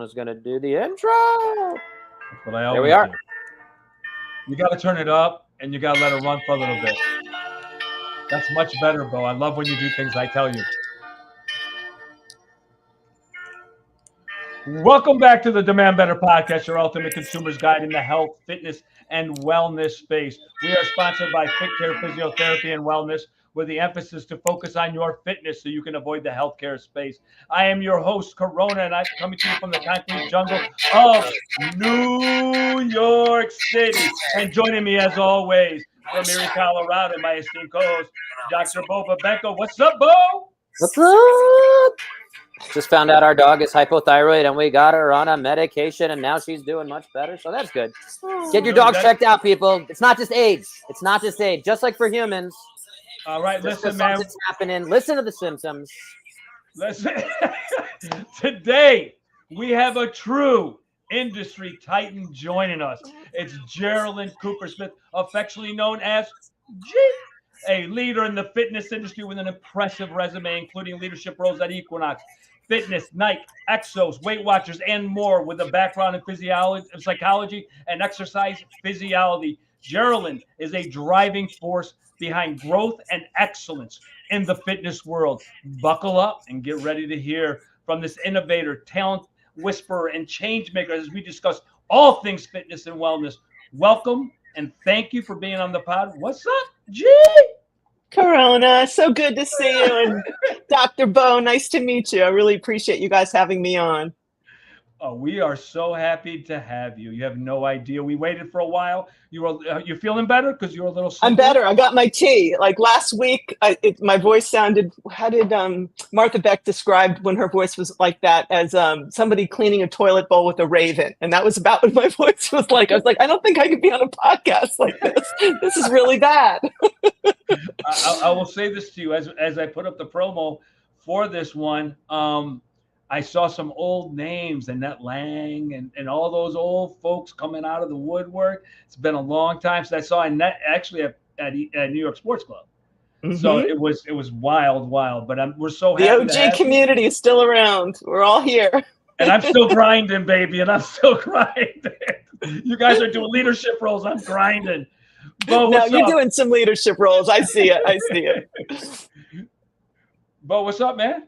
is going to do the intro. That's what I always do. You got to turn it up and you got to let it run for a little bit. That's much better, Bo. I love when you do things I tell you. Welcome back to the Demand Better podcast, your ultimate consumer's guide in the health, fitness, and wellness space. We are sponsored by Fit Care Physiotherapy and Wellness, with the emphasis to focus on your fitness so you can avoid the healthcare space. I am your host, Corona, and I'm coming to you from the concrete jungle of New York City. And joining me, as always, from Erie, Colorado, my esteemed co-host, Dr. Bo Babenko. What's up, Bo? What's up? Just found out our dog is hypothyroid, and we got her on a medication, and now she's doing much better, so that's good. Get your dog checked out, people. It's not just age. It's not just age. Just like for humans. All right, listen, man. Something's happening. Listen to the symptoms. Listen. Today, we have a true industry titan joining us. It's Geralyn Coopersmith, affectionately known as G, a leader in the fitness industry with an impressive resume, including leadership roles at Equinox Fitness, Nike, EXOS, Weight Watchers, and more, with a background in physiology, psychology, and exercise physiology. Geralyn is a driving force behind growth and excellence in the fitness world. Buckle up and get ready to hear from this innovator, talent whisperer, and change maker as we discuss all things fitness and wellness. Welcome and thank you for being on the pod. What's up, G? Corona, so good to see you. And Dr. Bo, nice to meet you. I really appreciate you guys having me on. Oh, we are so happy to have you. You have no idea. We waited for a while. You're feeling better because you're a little sick? I'm better. I got my tea. Like last week, my voice sounded. How did Martha Beck describe when her voice was like that? As somebody cleaning a toilet bowl with a raven, and that was about what my voice was like. I was like, I don't think I could be on a podcast like this. This is really bad. I will say this to you as I put up the promo for this one. I saw some old names, Annette Lang and all those old folks coming out of the woodwork. It's been a long time since I saw Annette actually at New York Sports Club. Mm-hmm. So it was wild. But we're so happy. The OG community is still around. We're all here. And I'm still grinding, baby. And I'm still grinding. You guys are doing leadership roles. I'm grinding. Bo, no, you're doing some leadership roles. I see it. Bo, what's up, man?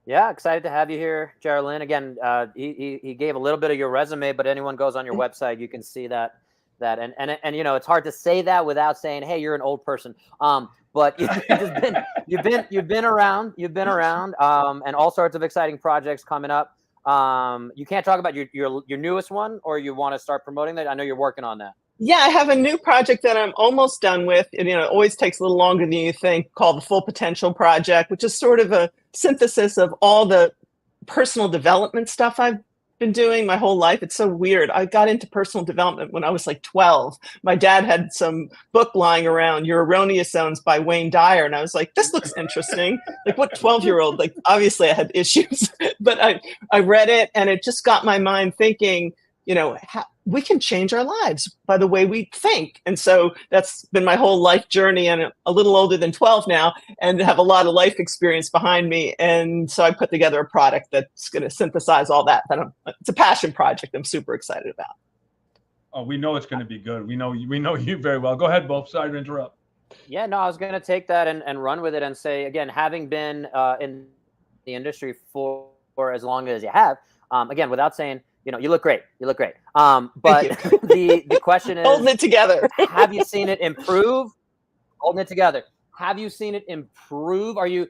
Yeah, excited to have you here, Geralyn. Again, he gave a little bit of your resume, but anyone goes on your website, you can see that. And you know, it's hard to say that without saying, hey, you're an old person. But you've been around, and all sorts of exciting projects coming up. You can't talk about your newest one, or you want to start promoting that? I know you're working on that. Yeah, I have a new project that I'm almost done with. And, it always takes a little longer than you think, called the Full Potential Project, which is sort of a synthesis of all the personal development stuff I've been doing my whole life. It's so weird. I got into personal development when I was like 12. My dad had some book lying around, Your Erroneous Zones by Wayne Dyer. And I was like, this looks interesting. Like, what 12-year-old? Like, obviously I had issues, but I read it and it just got my mind thinking, we can change our lives by the way we think. And so that's been my whole life journey. And I'm a little older than 12 now and have a lot of life experience behind me. And so I put together a product that's going to synthesize all that. It's a passion project I'm super excited about. Oh, we know it's going to be good. We know you very well. Go ahead, Bo. Sorry to interrupt. Yeah, no, I was going to take that and run with it and say, again, having been in the industry for as long as you have, again, without saying, you look great. But the question is, holding it together. Have you seen it improve? Holding it together. Have you seen it improve? Are you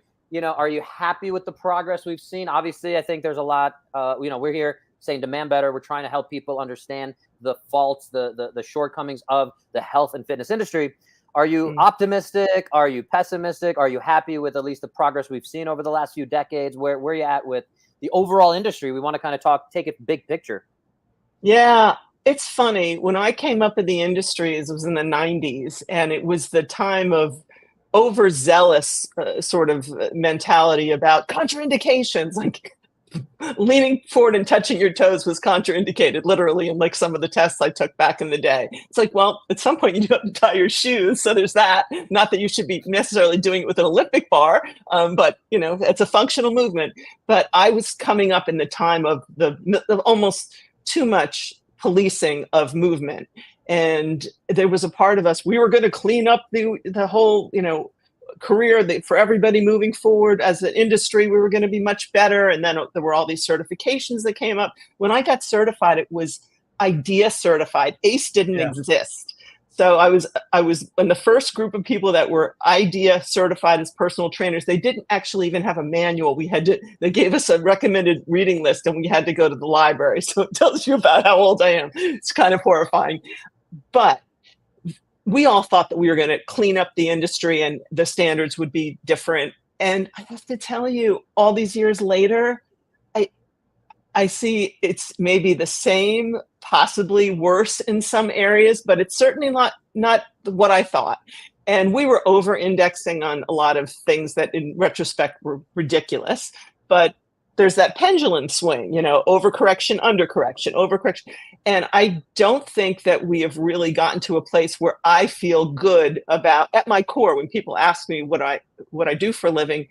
happy with the progress we've seen? Obviously, I think there's a lot. We're here saying demand better. We're trying to help people understand the faults, the shortcomings of the health and fitness industry. Are you optimistic? Are you pessimistic? Are you happy with at least the progress we've seen over the last few decades? Where are you at with the overall industry? We want to kind of take it big picture. Yeah, it's funny. When I came up in the industries, it was in the 90s, and it was the time of overzealous sort of mentality about contraindications. Like, leaning forward and touching your toes was contraindicated, literally, in like some of the tests I took back in the day. It's like, well, at some point you do have to tie your shoes, so there's that. Not that you should be necessarily doing it with an Olympic bar, but it's a functional movement. But I was coming up in the time of of almost too much policing of movement, and there was a part of us, we were going to clean up the whole career for everybody moving forward as an industry. We were going to be much better. And then there were all these certifications that came up. When I got certified, it was IDEA certified. ACE didn't exist. So I was in the first group of people that were IDEA certified as personal trainers. They didn't actually even have a manual. They gave us a recommended reading list, and we had to go to the library. So it tells you about how old I am. It's kind of horrifying. But we all thought that we were going to clean up the industry and the standards would be different. And I have to tell you, all these years later, I see it's maybe the same, possibly worse in some areas, but it's certainly not what I thought. And we were over-indexing on a lot of things that in retrospect were ridiculous. But there's that pendulum swing, overcorrection, undercorrection, overcorrection. And I don't think that we have really gotten to a place where I feel good about, at my core, when people ask me what I do for a living,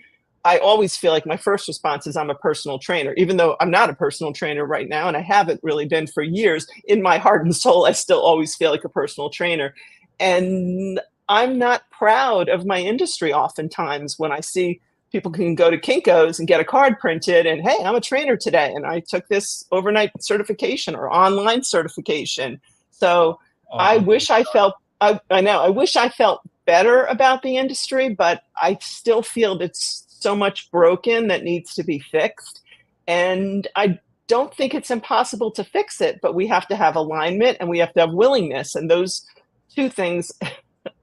I always feel like my first response is I'm a personal trainer, even though I'm not a personal trainer right now, and I haven't really been for years. In my heart and soul, I still always feel like a personal trainer. And I'm not proud of my industry oftentimes when I see people can go to Kinko's and get a card printed and, hey, I'm a trainer today, and I took this overnight certification or online certification. So I wish I felt, I wish I felt better about the industry, but I still feel it's so much broken that needs to be fixed. And I don't think it's impossible to fix it, but we have to have alignment and we have to have willingness. And those two things,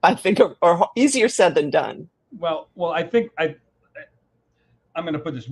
I think, are easier said than done. Well, I think I'm going to put this.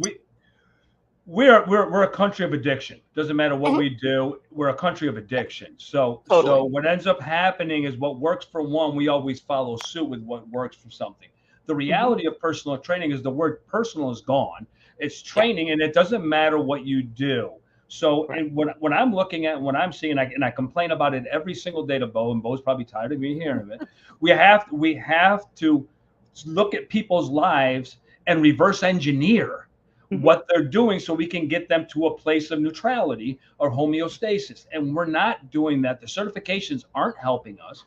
We're a country of addiction. Doesn't matter what we do. We're a country of addiction. So what ends up happening is what works for one, we always follow suit with what works for something. The reality of personal training is the word personal is gone. It's training, and it doesn't matter what you do. So and when I'm looking at, when I'm seeing, and I complain about it every single day to Bo, and Bo's probably tired of me hearing it. We have to look at people's lives and reverse engineer what they're doing so we can get them to a place of neutrality or homeostasis. And we're not doing that. The certifications aren't helping us.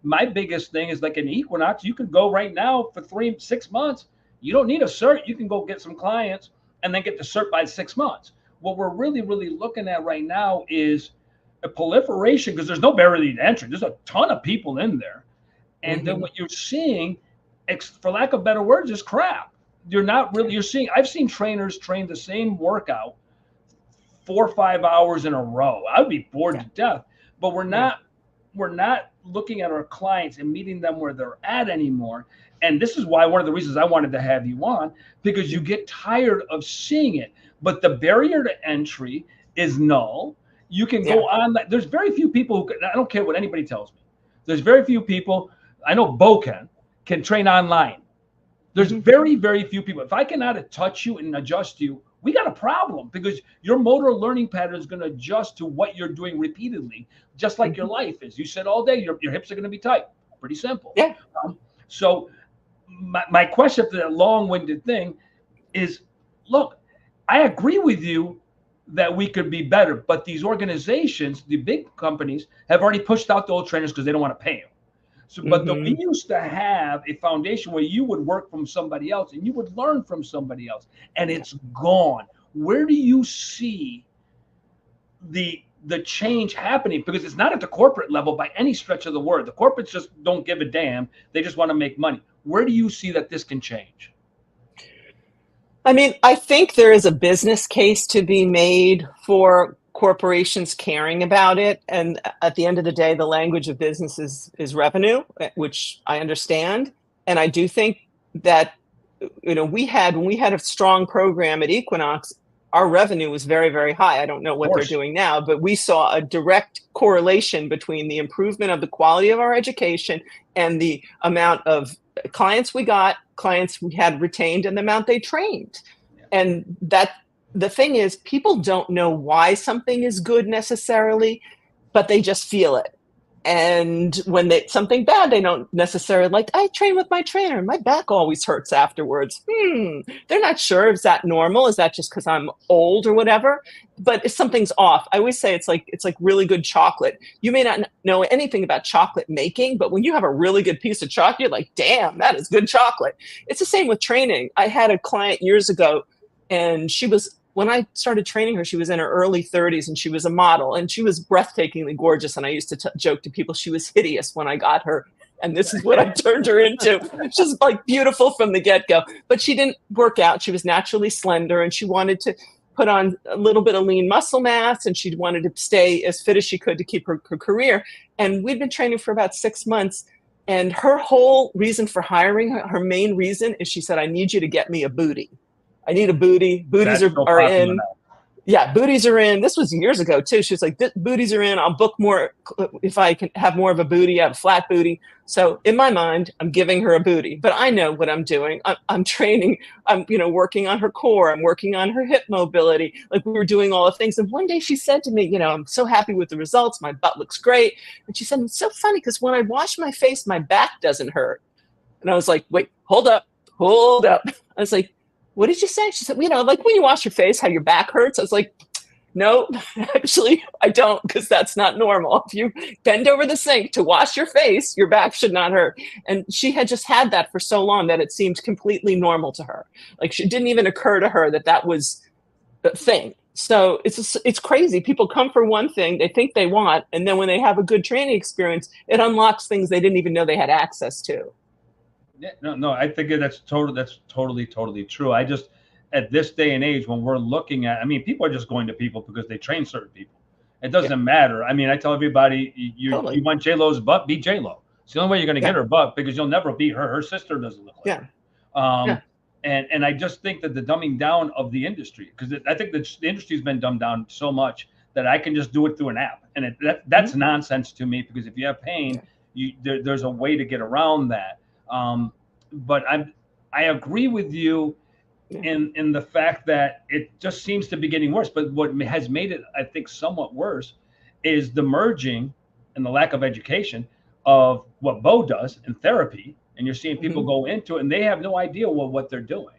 My biggest thing is like an Equinox, you could go right now for 3-6 months. You don't need a cert. You can go get some clients and then get the cert by 6 months. What we're really, really looking at right now is a proliferation, because there's no barrier to entry. There's a ton of people in there. And then what you're seeing, for lack of better words, is crap. I've seen trainers train the same workout 4 or 5 hours in a row. I'd be bored to death. But we're not looking at our clients and meeting them where they're at anymore. And this is why one of the reasons I wanted to have you on, because you get tired of seeing it. But the barrier to entry is null. You can go on. There's very few people who I don't care what anybody tells me. There's very few people. I know Bo can train online. There's very, very few people. If I cannot touch you and adjust you, we got a problem, because your motor learning pattern is going to adjust to what you're doing repeatedly, just like your life is. You said all day, your hips are going to be tight. Pretty simple. Yeah. So my question for that long-winded thing is, look, I agree with you that we could be better, but these organizations, the big companies, have already pushed out the old trainers because they don't want to pay them. So, but we used to have a foundation where you would work from somebody else and you would learn from somebody else, and it's gone. Where do you see the change happening? Because it's not at the corporate level by any stretch of the word. The corporates just don't give a damn. They just want to make money. Where do you see that this can change? I mean, I think there is a business case to be made for corporations caring about it. And at the end of the day, the language of business is revenue, which I understand. And I do think that, when we had a strong program at Equinox, our revenue was very, very high. I don't know what they're doing now, but we saw a direct correlation between the improvement of the quality of our education and the amount of clients we got, clients we had retained, and the amount they trained. And the thing is, people don't know why something is good necessarily, but they just feel it. And when something bad, they don't necessarily like, I train with my trainer and my back always hurts afterwards. They're not sure. Is that normal? Is that just because I'm old or whatever? But if something's off, I always say it's like really good chocolate. You may not know anything about chocolate making, but when you have a really good piece of chocolate, you're like, damn, that is good chocolate. It's the same with training. I had a client years ago, and when I started training her, she was in her early 30s, and she was a model, and she was breathtakingly gorgeous. And I used to joke to people, she was hideous when I got her. And this is what I turned her into. She's like beautiful from the get-go, but she didn't work out. She was naturally slender, and she wanted to put on a little bit of lean muscle mass, and she wanted to stay as fit as she could to keep her career. And we'd been training for about 6 months. And her whole reason for hiring her main reason is she said, I need you to get me a booty. I need a booty. Booties are in. Now. Yeah, booties are in. This was years ago too. She was like, booties are in. I'll book more if I can have more of a booty. I have a flat booty. So in my mind, I'm giving her a booty, but I know what I'm doing. I'm training. I'm working on her core. I'm working on her hip mobility. Like, we were doing all the things. And one day she said to me, I'm so happy with the results. My butt looks great. And she said, it's so funny because when I wash my face, my back doesn't hurt. And I was like, wait, hold up. I was like, what did you say? She said, like when you wash your face, how your back hurts. I was like, no, actually, I don't, because that's not normal. If you bend over the sink to wash your face, your back should not hurt. And she had just had that for so long that it seemed completely normal to her. Like, it didn't even occur to her that was the thing. So it's crazy. People come for one thing they think they want, and then when they have a good training experience, it unlocks things they didn't even know they had access to. Yeah, no, I think that's totally true. I just, at this day and age, when we're looking at, people are just going to people because they train certain people. It doesn't matter. I tell everybody, you want J-Lo's butt, beat J-Lo. It's the only way you're going to get her butt, because you'll never beat her. Her sister doesn't look like her. And I just think that the dumbing down of the industry, because I think the industry's been dumbed down so much that I can just do it through an app. And that's nonsense to me, because if you have pain, there's a way to get around that. But I agree with you in the fact that it just seems to be getting worse. But what has made it, I think, somewhat worse is the merging and the lack of education of what Bo does in therapy. And you're seeing people go into it and they have no idea what they're doing.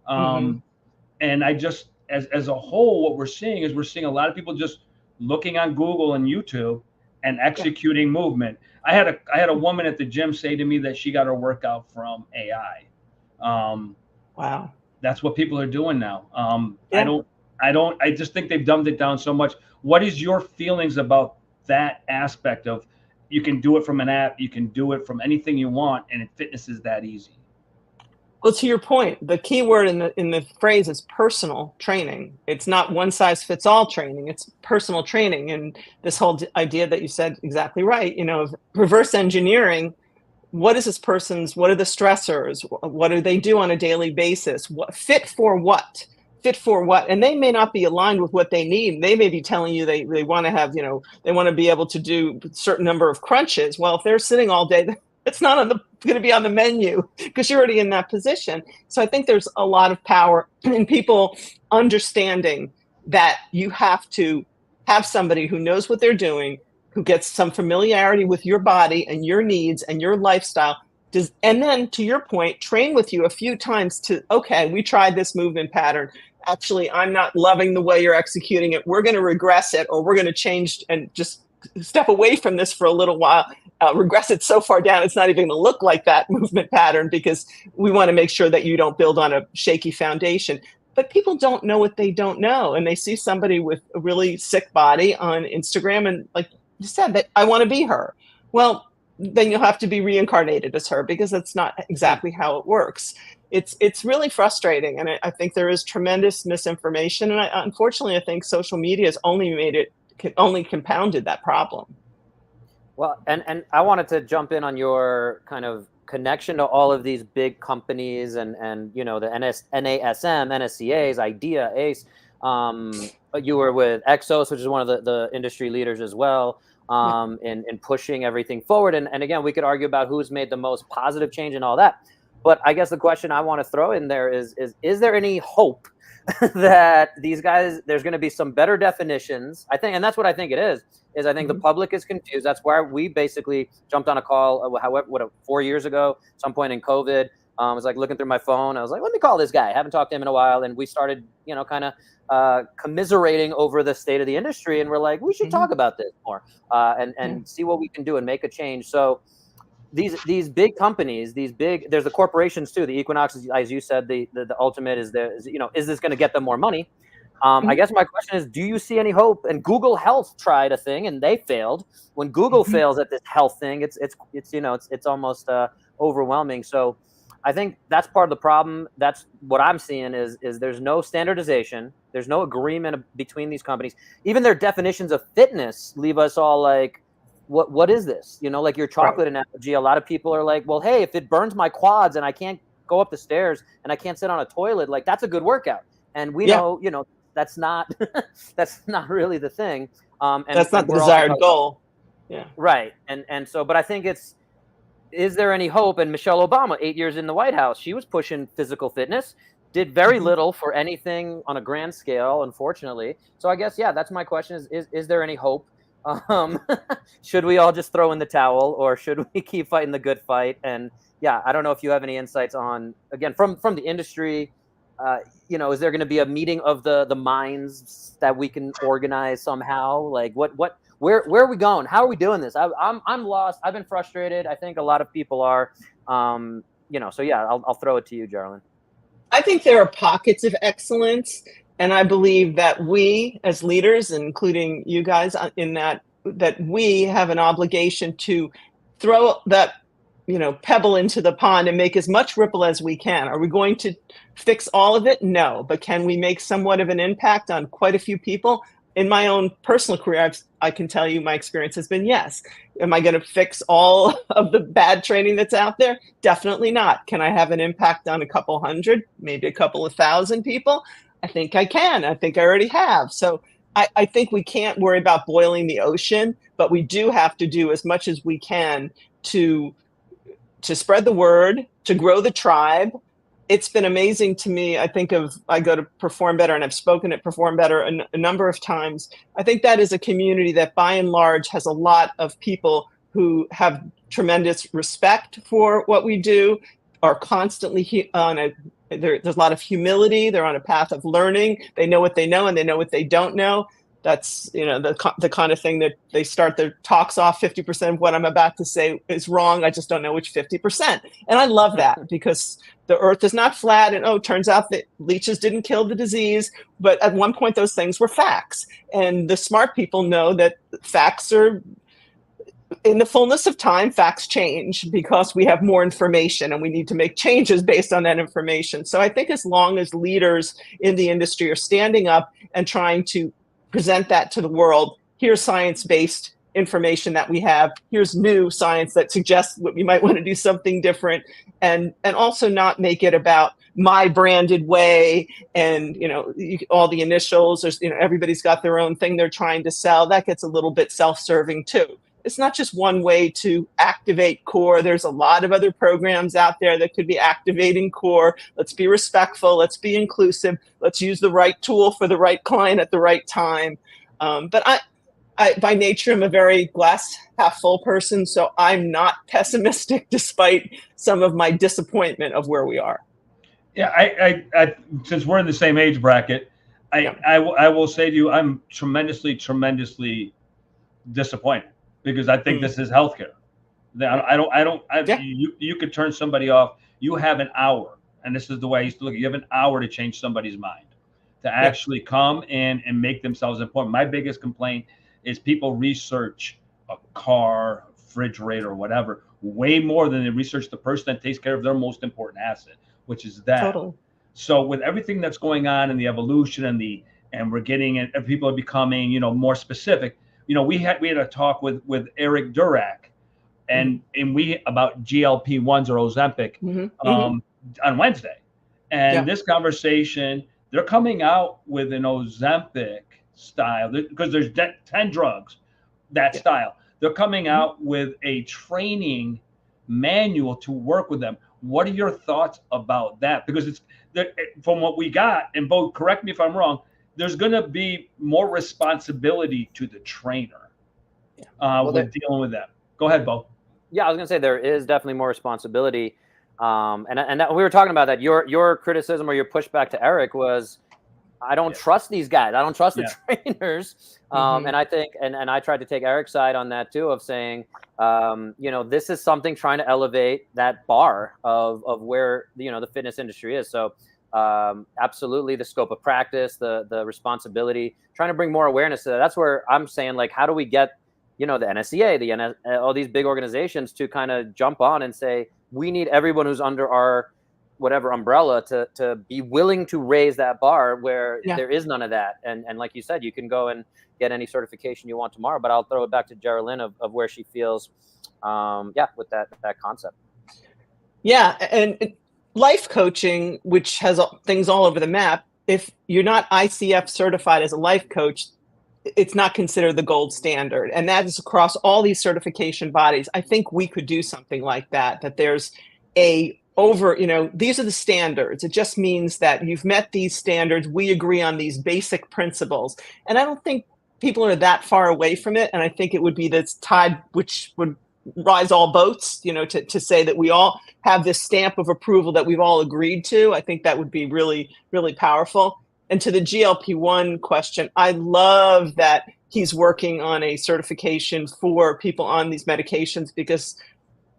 And I just, as a whole, what we're seeing a lot of people just looking on Google and YouTube and executing movement. I had a woman at the gym say to me that she got her workout from AI. Wow. That's what people are doing now. I just think they've dumbed it down so much. What is your feelings about that aspect of, you can do it from an app, you can do it from anything you want, and fitness is that easy? Well, to your point, the key word in the phrase is personal training. It's not one size fits all training. It's personal training. And this whole idea that you said exactly right, of reverse engineering, what are the stressors? What do they do on a daily basis? Fit for what? And they may not be aligned with what they need. They may be telling you they want to have, they want to be able to do a certain number of crunches. Well, if they're sitting all day, it's not going to be on the menu, because you're already in that position. So I think there's a lot of power in people understanding that you have to have somebody who knows what they're doing, who gets some familiarity with your body and your needs and your lifestyle. And then, to your point, train with you a few times okay, we tried this movement pattern. Actually, I'm not loving the way you're executing it. We're going to regress it, or we're going to change and just step away from this for a little while. Regress it so far down, it's not even going to look like that movement pattern, because we want to make sure that you don't build on a shaky foundation. But people don't know what they don't know. And they see somebody with a really sick body on Instagram, and like you said, that I want to be her. Well, then you'll have to be reincarnated as her, because that's not exactly how it works. It's really frustrating. And I think there is tremendous misinformation. And unfortunately, I think social media has only compounded that problem. Well, and I wanted to jump in on your kind of connection to all of these big companies and the NASM, NSCAs, IDEA, ACE. You were with EXOS, which is one of the industry leaders as well, in pushing everything forward. And again, we could argue about who's made the most positive change and all that. But I guess the question I want to throw in there is there any hope that these guys, there's going to be some better definitions, I think, and that's what I think it is I think the public is confused. That's why we basically jumped on a call, 4 years ago, some point in COVID. I was like looking through my phone. I was like, let me call this guy. I haven't talked to him in a while. And we started, kind of commiserating over the state of the industry. And we're like, we should talk about this more and see what we can do and make a change. So these big companies, there's the corporations too. The Equinox, as you said, the ultimate is is this going to get them more money? I guess my question is, do you see any hope? And Google Health tried a thing and they failed. When Google fails at this health thing, it's almost overwhelming. So I think that's part of the problem. That's what I'm seeing is there's no standardization. There's no agreement between these companies. Even their definitions of fitness leave us all like, what is this? Like your chocolate analogy, a lot of people are like, well, hey, if it burns my quads and I can't go up the stairs and I can't sit on a toilet, like that's a good workout. And we know, that's not really the thing. And that's not the desired goal. Yeah. Right. And so, but I think is there any hope? And Michelle Obama, 8 years in the White House, she was pushing physical fitness, did very little for anything on a grand scale, unfortunately. So I guess, that's my question is there any hope? Should we all just throw in the towel, or should we keep fighting the good fight? And I don't know if you have any insights on, again, from the industry, is there going to be a meeting of the minds that we can organize somehow? Like where are we going? How are we doing this? I'm lost. I've been frustrated. I think a lot of people are, so I'll throw it to you, Geralyn. I think there are pockets of excellence. And I believe that we as leaders, including you guys in that we have an obligation to throw that, pebble into the pond and make as much ripple as we can. Are we going to fix all of it? No. But can we make somewhat of an impact on quite a few people? In my own personal career, I can tell you my experience has been yes. Am I going to fix all of the bad training that's out there? Definitely not. Can I have an impact on a couple hundred, maybe a couple of thousand people? I think I can. I think I already have. So I think we can't worry about boiling the ocean, but we do have to do as much as we can to spread the word, to grow the tribe. It's been amazing to me. I go to Perform Better, and I've spoken at Perform Better a number of times. I think that is a community that by and large has a lot of people who have tremendous respect for what we do, are constantly there's a lot of humility. They're on a path of learning. They know what they know and they know what they don't know. That's, the kind of thing that they start their talks off 50% of what I'm about to say is wrong. I just don't know which 50%. And I love that because the earth is not flat. And, it turns out that leeches didn't kill the disease. But at one point, those things were facts. And the smart people know that facts are, in the fullness of time, facts change because we have more information and we need to make changes based on that information. So I think as long as leaders in the industry are standing up and trying to present that to the world, here's science-based information that we have, here's new science that suggests what we might want to do something different, and also not make it about my branded way and all the initials. There's everybody's got their own thing they're trying to sell. That gets a little bit self-serving too. It's not just one way to activate core. There's a lot of other programs out there that could be activating core. Let's be respectful. Let's be inclusive. Let's use the right tool for the right client at the right time. But I, by nature, am a very glass half full person. So I'm not pessimistic despite some of my disappointment of where we are. Yeah, I since we're in the same age bracket, I will say to you, I'm tremendously disappointed. Because I think this is healthcare. You could turn somebody off. You have an hour, and this is the way I used to look at it. You have an hour to change somebody's mind, to actually come in and make themselves important. My biggest complaint is people research a car, refrigerator, or whatever, way more than they research the person that takes care of their most important asset, which is that. Totally. So with everything that's going on in the evolution and we're getting it, and people are becoming, more specific. We had a talk with Eric Durack and we about GLP-1s or Ozempic on Wednesday. And this conversation, they're coming out with an Ozempic style because there's 10 drugs, that style. They're coming out with a training manual to work with them. What are your thoughts about that? Because it's from what we got, and Bo, correct me if I'm wrong, there's going to be more responsibility to the trainer with dealing with that. Go ahead, Bo. Yeah, I was going to say there is definitely more responsibility. And that, we were talking about that. Your criticism or your pushback to Eric was, I don't trust these guys. I don't trust the trainers. And I think, and I tried to take Eric's side on that too, of saying, this is something trying to elevate that bar of where, the fitness industry is. So absolutely the scope of practice, the responsibility, trying to bring more awareness to that. That's where I'm saying, like, how do we get, the NSCA, all these big organizations to kind of jump on and say, we need everyone who's under our whatever umbrella to be willing to raise that bar where there is none of that. And like you said, you can go and get any certification you want tomorrow, but I'll throw it back to Geralyn of where she feels, with that concept. Yeah. And life coaching, which has things all over the map, if you're not ICF certified as a life coach, it's not considered the gold standard. And that is across all these certification bodies. I think we could do something like that there's these are the standards. It just means that you've met these standards. We agree on these basic principles. And I don't think people are that far away from it. And I think it would be this tide which would rise all boats, to say that we all have this stamp of approval that we've all agreed to. I think that would be really, really powerful. And to the GLP-1 question, I love that he's working on a certification for people on these medications, because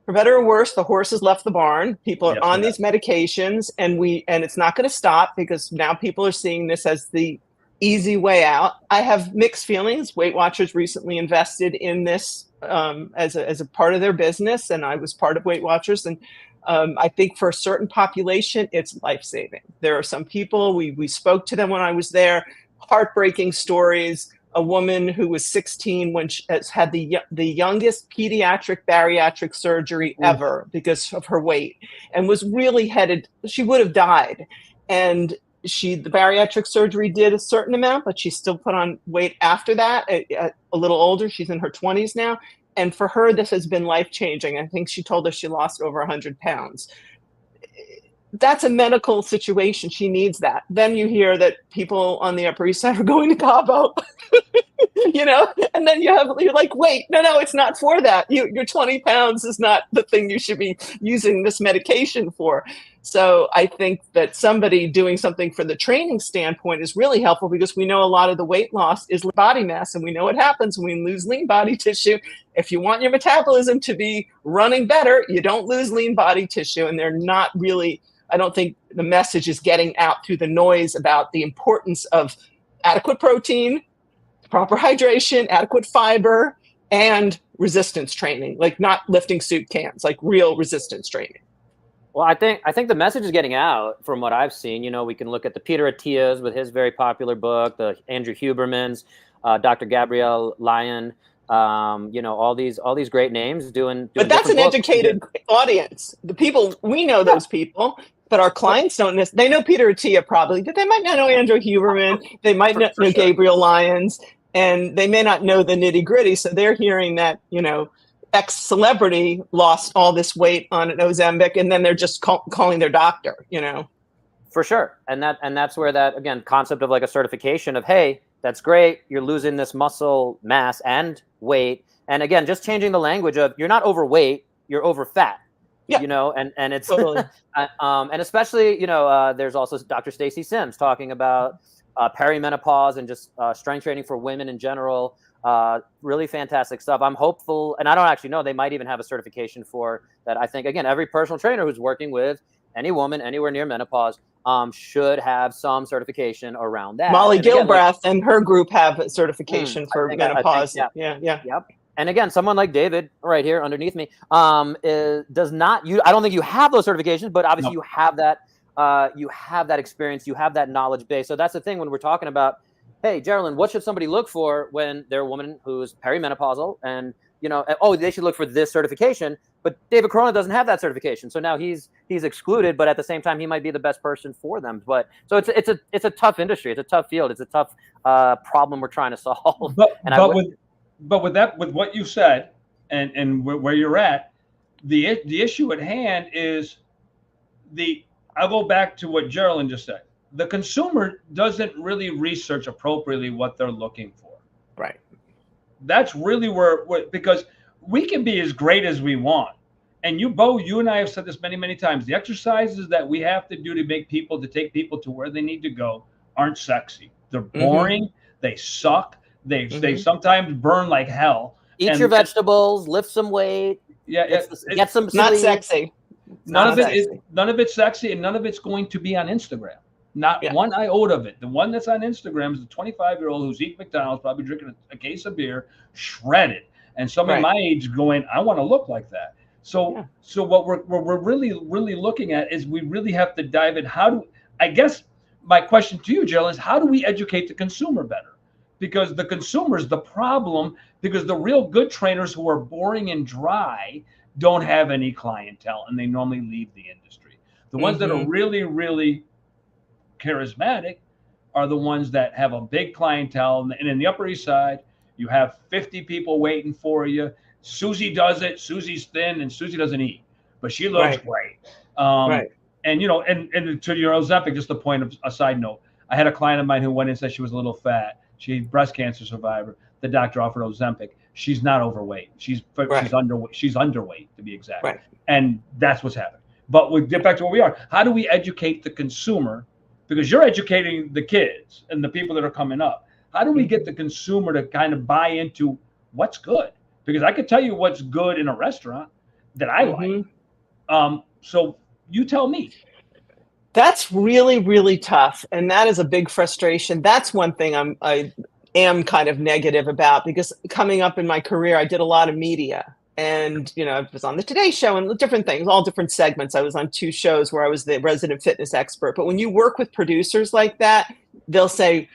for better or worse, the horse has left the barn. People are on these medications, and it's not going to stop, because now people are seeing this as the easy way out. I have mixed feelings. Weight Watchers recently invested in this as a part of their business, and I was part of Weight Watchers. And I think for a certain population, it's life-saving. There are some people, we spoke to them when I was there, heartbreaking stories. A woman who was 16 when she has had the youngest pediatric bariatric surgery ever because of her weight, and was really headed, she would have died. And the bariatric surgery did a certain amount, but she still put on weight after that, a little older. She's in her 20s now. And for her, this has been life-changing. I think she told us she lost over 100 pounds. That's a medical situation. She needs that. Then you hear that people on the Upper East Side are going to Cabo, and then you're like, wait, no, it's not for that. Your 20 pounds is not the thing you should be using this medication for. So I think that somebody doing something for the training standpoint is really helpful, because we know a lot of the weight loss is body mass, and we know what happens when we lose lean body tissue. If you want your metabolism to be running better, you don't lose lean body tissue. And they're not really, I don't think the message is getting out through the noise about the importance of adequate protein, proper hydration, adequate fiber, and resistance training, like not lifting soup cans, like real resistance training. Well, I think the message is getting out from what I've seen. We can look at the Peter Attia's with his very popular book, the Andrew Huberman's, Dr. Gabrielle Lyon, all these great names doing But that's an educated audience. The people, we know those people, but our clients don't know. They know Peter Attia probably, but they might not know Andrew Huberman. They might not know Gabriel Lyons, and they may not know the nitty gritty. So they're hearing that, ex-celebrity lost all this weight on an Ozempic, and then they're just calling their doctor, For sure. And that's where that, again, concept of like a certification of, hey, that's great, you're losing this muscle mass and weight. And again, just changing the language of, you're not overweight, you're over fat. Yeah. And it's totally. And especially, there's also Dr. Stacy Sims talking about perimenopause and just strength training for women in general. Really fantastic stuff. I'm hopeful, and I don't actually know, they might even have a certification for that. I think, again, every personal trainer who's working with any woman anywhere near menopause should have some certification around that. Molly Gilbrath and her group have a certification for menopause. Yep. And again, someone like David right here underneath me does not. I don't think you have those certifications, but obviously you have that. You have that experience. You have that knowledge base. So that's the thing when we're talking about, hey, Geralyn, what should somebody look for when they're a woman who's perimenopausal, and they should look for this certification. But David Corona doesn't have that certification, so now he's excluded. But at the same time, he might be the best person for them. But so it's a tough industry. It's a tough field. It's a tough problem we're trying to solve. But with what you said and where you're at, the issue at hand is I'll go back to what Geralyn just said. The consumer doesn't really research appropriately what they're looking for. Right. That's really where because we can be as great as we want. And you and I have said this many, many times. The exercises that we have to do to take people to where they need to go aren't sexy. They're boring. They suck. They sometimes burn like hell. Eat your vegetables, lift some weight. Get some sleep. Not sexy. None of it's sexy, and none of it's going to be on Instagram. Not one iota of it. The one that's on Instagram is the 25-year-old who's eating McDonald's, probably drinking a case of beer, shredded, and somebody my age going, I want to look like that. So what we're really looking at is we really have to dive in. I guess my question to you, Jill, is how do we educate the consumer better? Because the consumer is the problem, because the real good trainers who are boring and dry don't have any clientele, and they normally leave the industry. The ones that are really, really charismatic are the ones that have a big clientele. And in the Upper East Side, you have 50 people waiting for you. Susie does it. Susie's thin, and Susie doesn't eat, but she looks great. And and to your Ozempic, just a side note. I had a client of mine who went in and said she was a little fat. She's a breast cancer survivor. The doctor offered Ozempic. She's not overweight. She's underweight. She's underweight, to be exact. And that's what's happening. But we get back to where we are. How do we educate the consumer? Because you're educating the kids and the people that are coming up. How do we get the consumer to kind of buy into what's good? Because I could tell you what's good in a restaurant that I like. So you tell me. That's really, really tough. And that is a big frustration. That's one thing I am kind of negative about, because coming up in my career, I did a lot of media. And, I was on the Today Show and different things, all different segments. I was on 2 shows where I was the resident fitness expert. But when you work with producers like that, they'll say,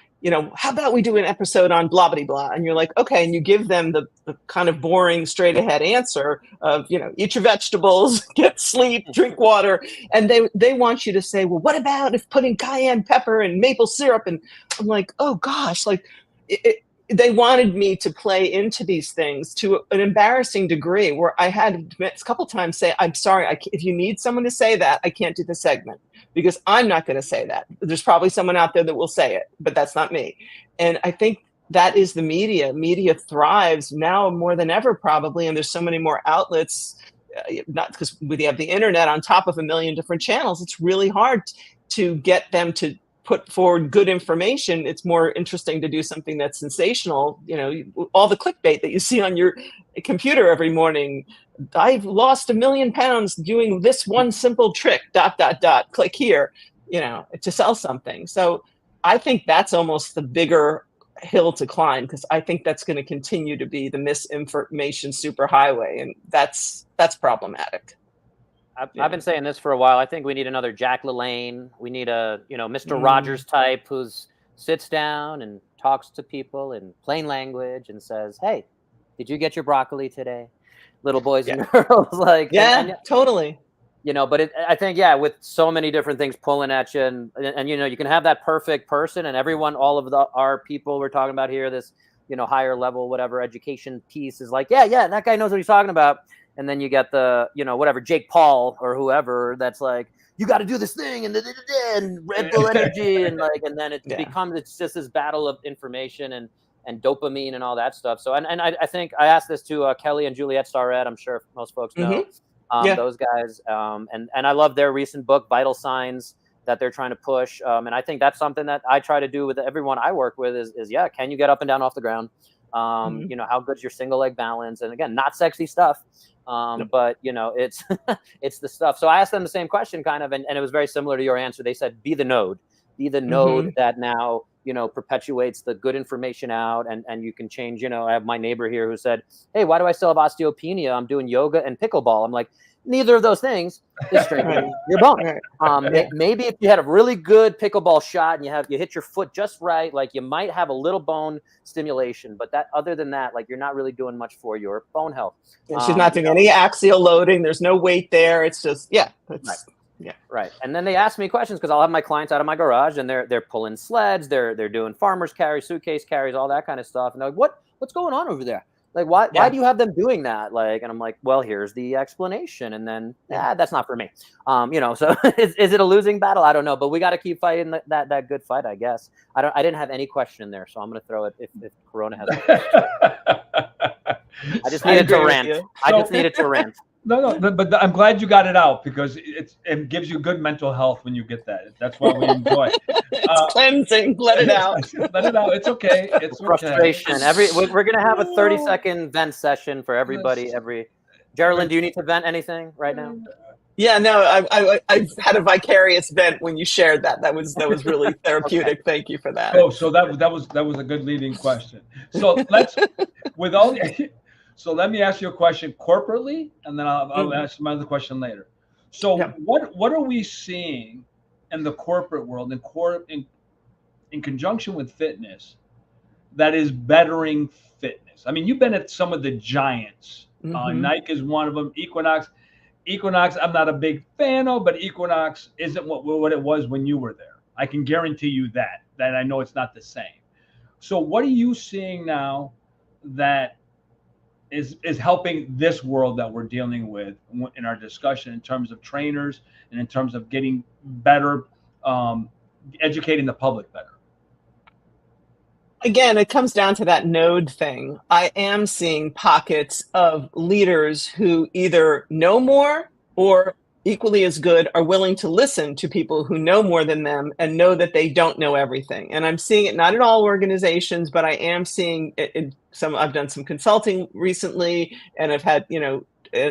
how about we do an episode on blah, blah, blah. And you're like, okay. And you give them the kind of boring, straight ahead answer of, eat your vegetables, get sleep, drink water. And they want you to say, well, what about if putting cayenne pepper and maple syrup? And I'm like, oh gosh, they wanted me to play into these things to an embarrassing degree where I had a couple times say, I'm sorry, if you need someone to say that, I can't do the segment because I'm not going to say that. There's probably someone out there that will say it, but that's not me. And I think that is the media. Media thrives now more than ever, probably. And there's so many more outlets, not because we have the internet on top of a million different channels. It's really hard to get them to put forward good information. It's more interesting to do something that's sensational. All the clickbait that you see on your computer every morning. I've lost 1 million pounds doing this one simple trick, ... click here, to sell something. So I think that's almost the bigger hill to climb, because I think that's going to continue to be the misinformation superhighway. And that's problematic. I've been saying this for a while. I think we need another Jack LaLanne. We need a, Mr. Rogers type who's sits down and talks to people in plain language and says, hey, did you get your broccoli today? Little boys and girls. Totally. But I think, with so many different things pulling at you and you can have that perfect person and everyone, all of our people we're talking about here, this, higher level, whatever education piece is like, that guy knows what he's talking about. And then you get the, whatever, Jake Paul or whoever that's like, you got to do this thing and Red Bull energy. And then it becomes, it's just this battle of information and dopamine and all that stuff. So, and I think I asked this to Kelly and Juliet Starrett. I'm sure most folks know those guys. And I love their recent book, Vital Signs, that they're trying to push. And I think that's something that I try to do with everyone I work with is can you get up and down off the ground? How good's your single leg balance? And again, not sexy stuff. But it's it's the stuff. So I asked them the same question kind of, and it was very similar to your answer. They said, be the node that now, perpetuates the good information out and you can change, I have my neighbor here who said, hey, why do I still have osteopenia? I'm doing yoga and pickleball. I'm like, neither of those things is strengthening your bone. Maybe if you had a really good pickleball shot and you hit your foot just right, like you might have a little bone stimulation, but that other than that, like you're not really doing much for your bone health. And she's not doing any axial loading. There's no weight there. It's just, Right. And then they ask me questions because I'll have my clients out of my garage and they're pulling sleds, they're doing farmers carries, suitcase carries, all that kind of stuff. And they're like, what's going on over there? Like, why Yeah. do you have them doing that? Like, and I'm like, well, here's the explanation. And then, that's not for me. So is it a losing battle? I don't know, but we got to keep fighting that good fight, I guess. I didn't have any question there, so I'm going to throw it if Corona has. I just needed to rant. I just needed to rant. No, but I'm glad you got it out, because it gives you good mental health when you get that. That's why we enjoy. It's cleansing. Let it out. Let it out. It's okay. It's frustration. Okay. We're gonna have a 30-second vent session for everybody. Geralyn, do you need to vent anything right now? Yeah, no, I had a vicarious vent when you shared that. That was really therapeutic. Okay. Thank you for that. Oh, so that was a good leading question. So So let me ask you a question corporately, and then I'll ask my other question later. So what are we seeing in the corporate world, in conjunction with fitness, that is bettering fitness? I mean, you've been at some of the giants. Nike is one of them. Equinox, I'm not a big fan of, but Equinox isn't what it was when you were there. I can guarantee you that I know it's not the same. So what are you seeing now that is helping this world that we're dealing with in our discussion, in terms of trainers and in terms of getting better, educating the public better? Again, it comes down to that node thing. I am seeing pockets of leaders who either know more or equally as good are willing to listen to people who know more than them and know that they don't know everything. And I'm seeing it not in all organizations, but I am seeing it in some. I've done some consulting recently, and I've had,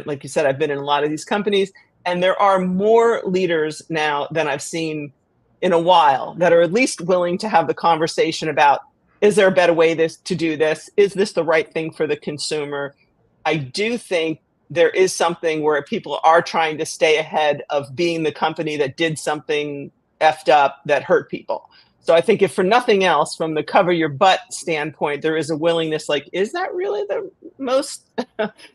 like you said, I've been in a lot of these companies, and there are more leaders now than I've seen in a while that are at least willing to have the conversation about, is there a better way to do this? Is this the right thing for the consumer? I do think there is something where people are trying to stay ahead of being the company that did something effed up that hurt people. So I think if for nothing else, from the cover your butt standpoint, there is a willingness, like, is that really the most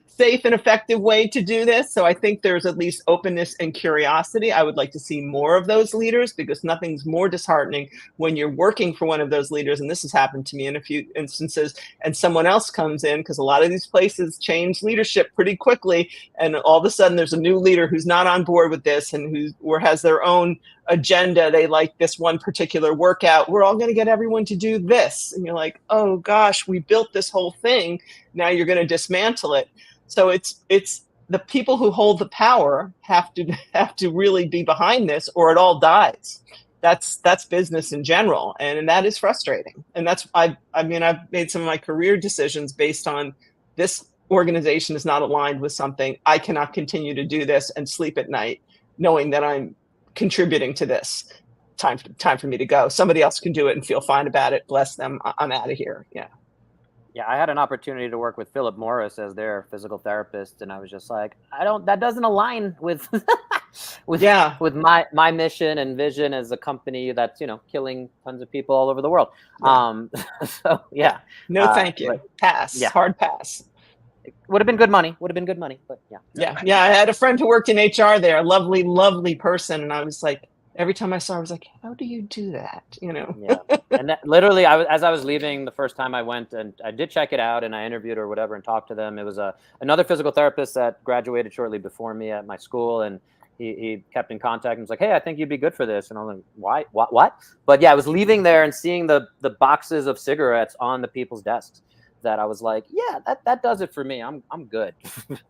safe and effective way to do this? So I think there's at least openness and curiosity. I would like to see more of those leaders, because nothing's more disheartening when you're working for one of those leaders. And this has happened to me in a few instances, and someone else comes in, because a lot of these places change leadership pretty quickly. And all of a sudden there's a new leader who's not on board with this and or has their own agenda. They like this one particular workout. We're all going to get everyone to do this. And you're like, oh gosh, we built this whole thing. Now you're going to dismantle it. So it's the people who hold the power have to really be behind this, or it all dies. That's business in general, and that is frustrating. And that's I've made some of my career decisions based on this organization is not aligned with something. I cannot continue to do this and sleep at night knowing that I'm contributing to this. Time for me to go. Somebody else can do it and feel fine about it. Bless them. I'm out of here. Yeah. Yeah, I had an opportunity to work with Philip Morris as their physical therapist, and I was just like, that doesn't align with with my mission and vision as a company that's, killing tons of people all over the world. Yeah. So yeah. No, thank you. Pass. Yeah. Hard pass. It would have been good money. But yeah. Yeah. I had a friend who worked in HR there, a lovely, lovely person, and I was like, every time I saw her, I was like, how do you do that? Yeah. And that, literally, as I was leaving the first time I went, and I did check it out, and I interviewed or whatever and talked to them. It was another physical therapist that graduated shortly before me at my school, and he kept in contact and was like, hey, I think you'd be good for this. And I'm like, why? What? But yeah, I was leaving there and seeing the boxes of cigarettes on the people's desks, that I was like, yeah, that does it for me. I'm good.